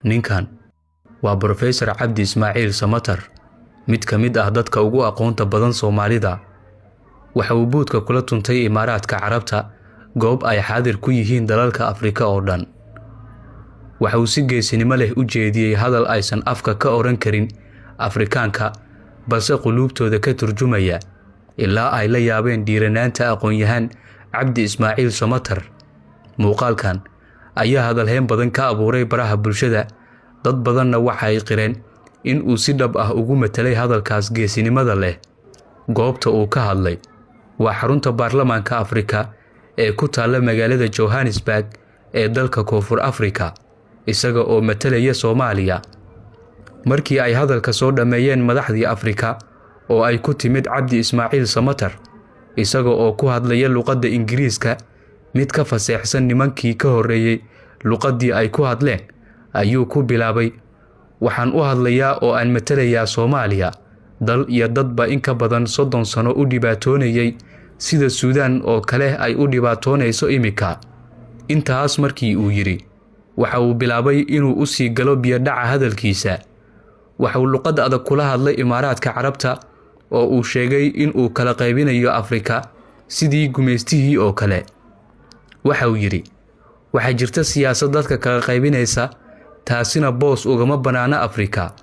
Ninkan waa Professor Cabdi Ismaaciil Samatar, mid ka mid ah dadka ugu aqoonta badan Soomaalida. Waxa uu boodka kula tuntay Imaaraadka Carabta, goob ay xaadir ku yihiin dalalka Afrika oo dhan. Waxa uu si geesinimo leh u jeediyay hadal aysan afka ka oran karin Afrikaanka, balse quluubtooda ka turjumaya, ilaa ay la yaabeen dhiiranaanta aqoon-yahan Cabdi Ismaaciil Samatar. Muuqaalkan ayaa hadalhayn badan ka abuuray baraha bulshada, dad badanna waxay qireen in uu si dhab ah ugu metelay hadalkaas geesinimada leh. Goobta uu ka hadlay waa xarunta baarlamaanka Afrika ee ku taalla magaalada Johannesburg ee dalka Koonfur Afrika, isaga oo metelaya Soomaaliya. Markii ay hadalka soo dhameeyeen madaxdii Afrika oo ay ku timid Cabdi Ismaaciil Samatar, isaga oo ku hadlaya luqadda Ingiriiska, mid ka faseexsan nimankii ka horeeyay luqaddii ay ku hadleen, ayuu ku bilaabay, waxaan u hadlayaa oo aan metelayaa Soomaaliya, dal iyo dadba in ka badan 30 sano u dhibaatoonayay sida Suudaan oo kale ay u dhibaatoonayso imika. Intaas markii uu yiri, waxa uu bilaabay inuu u sii galo biyo dhaca hadalkiisa. Waxa uu luqad adag kula hadlay Imaaraadka Carabta oo uu sheegay in uu kala qaybinayo Afrika sidii gumeystihii oo kale. Waxa uu yiri, waxa jirta siyaasad dadka kala qaybinaysa, taasina boos ugama banaana Afrika.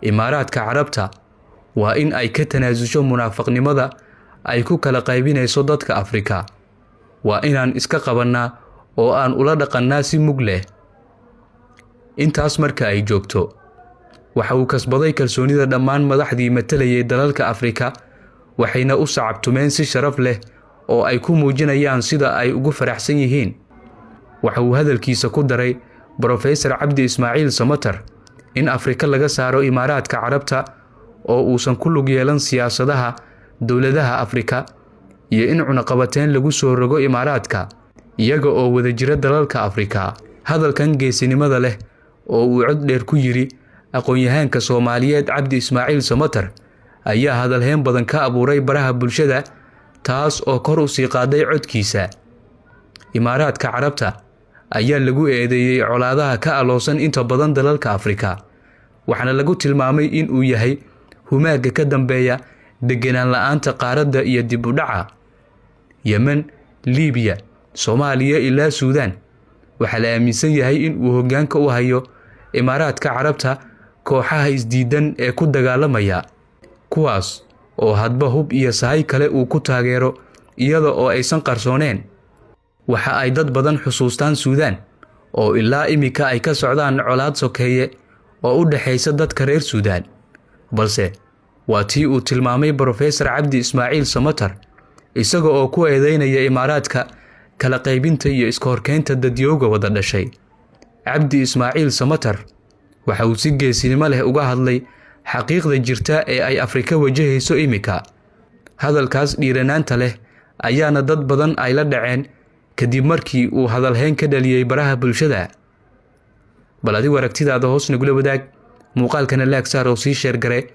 Imaaraadka Carabta waa in ay ka tanaasusho munaafaqnimada ay ku kala qaybinayso dadka Afrika. Waa inaan iska qabanaa oo aan ula dhaqannaa si mug leh. Intaas marka ay joogto, waxa uu kasbaday kalsoonida dhammaan madaxdii metelayay dalalka Afrika, waxayna u sacabtumeen si sharaf leh oo ay ku muujinayaan sida ay ugu faraxsan yihiin. Waxa uu hadalkiisa ku daray Professor Cabdi Ismaaciil Samatar in Afrika laga saaro Imaaraadka Carabta oo uusan ku lug yeelan siyaasadaha dowladaha Afrika, iyo in cunaqabateen lagu soo rogo Imaaraadka iyaga oo wada jira dalalka Afrika. Hadalkan geesinimada leh oo uu cod dheer ku yiri aqoon-yahanka Soomaaliyeed Cabdi Ismaaciil Samatar ayaa hadalhayn badan ka abuuray baraha bulshada, taas oo kor u sii qaaday codkiisa. Imaaraadka Carabta ayaa lagu eedeeyay colaadaha ka aloosan inta badan dalalka Afrika, waxaana lagu tilmaamay in uu yahay humaaga ka dambeeya deganaan la'aanta qaaradda iyo dib u dhaca. Yemen, Liibiya, Soomaaliya ilaa Suudaan, waxaa la aaminsan yahay in uu hoggaanka u hayo Imaaraadka Carabta kooxaha isdiidan ee ku dagaalamaya, kuwaas oo hadba hub iyo sahay kale uu ku taageero iyada oo aysan qarsooneen. Waxa ay dad badan xusuustaan Suudaan oo ilaa imika ay ka socdaan colaad sokeeye oo u dhaxaysa dadka reer Suudaan, balse waa tii uu tilmaamay Professor Cabdi Ismaaciil Samatar, isaga oo ku eedeynaya Imaaraadka kala qaybinta iyo iska horkeynta dadyooga wada dhashay. Cabdi Ismaaciil Samatar waxa uu si geesinimo leh uga hadlay xaqiiqda jirta ee ay Afrika wajahayso imika. Hadalkaas dhiiranaanta leh ayaana dad badan ay la dhaceen kadib markii uu hadalhayn ka dhaliyay baraha bulshada. Bal adigu aragtidaada hoos nagula wadaag, muuqaalkana laag saar oo sii sheer gare